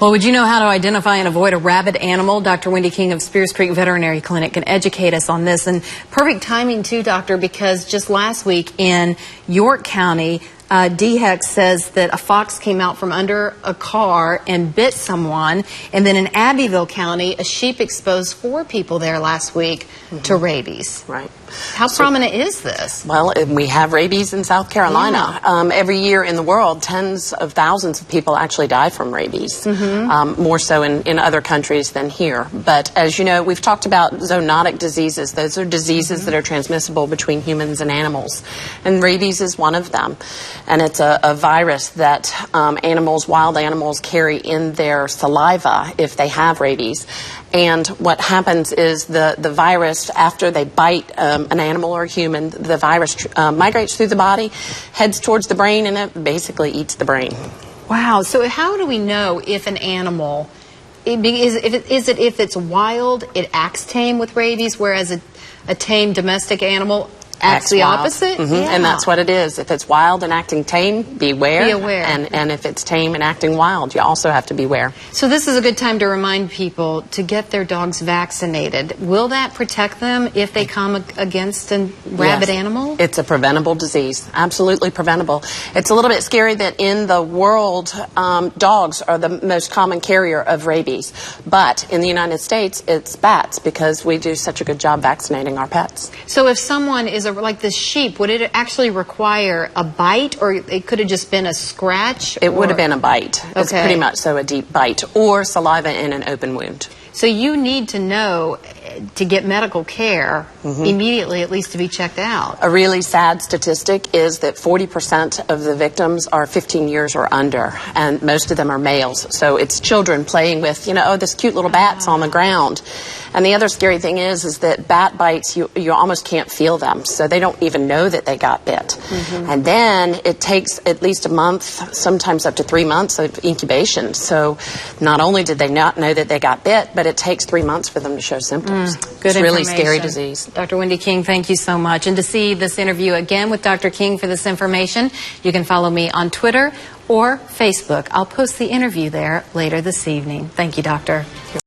Well, would you know how to identify and avoid a rabid animal? Dr. Wendy King of Spears Creek Veterinary Clinic can educate us on this. And perfect timing, too, Doctor, because just last week in York County, DHEC says that a fox came out from under a car and bit someone. And then in Abbeville County, a sheep exposed 4 people there last week to rabies. Right. How prominent is this? Well, we have rabies in South Carolina. Yeah. Every year in the world, tens of thousands of people actually die from rabies, more so in other countries than here. But as you know, we've talked about zoonotic diseases. Those are diseases that are transmissible between humans and animals. And rabies is one of them. And it's a virus that wild animals carry in their saliva if they have rabies. And what happens is the virus, after they bite an animal or a human, the virus migrates through the body, heads towards the brain, and it basically eats the brain. Wow. So how do we know if an animal, if it's wild, it acts tame with rabies, whereas a tame domestic animal acts the opposite? Yeah. And that's what it is. If it's wild and acting tame, beware. Be aware. And if it's tame and acting wild, you also have to beware. So this is a good time to remind people to get their dogs vaccinated. Will that protect them if they come against a rabid animal? It's a preventable disease. Absolutely preventable. It's a little bit scary that in the world, dogs are the most common carrier of rabies. But in the United States, it's bats because we do such a good job vaccinating our pets. So if someone is like this sheep, would it actually require a bite, or it could have just been a scratch? It would have been a bite. Okay. It's pretty much so a deep bite, or saliva in an open wound. So you need to know to get medical care immediately, at least to be checked out. A really sad statistic is that 40% of the victims are 15 years or under, and most of them are males. So it's children playing with, this cute little bat's on the ground. And the other scary thing is that bat bites, you almost can't feel them, so they don't even know that they got bit. And then it takes at least a month, sometimes up to 3 months of incubation. So not only did they not know that they got bit, but it takes 3 months for them to show symptoms. Good It's a really information. scary disease. Dr. Wendy King, thank you so much. And to see this interview again with Dr. King for this information, you can follow me on Twitter or Facebook. I'll post the interview there later this evening. Thank you, Doctor.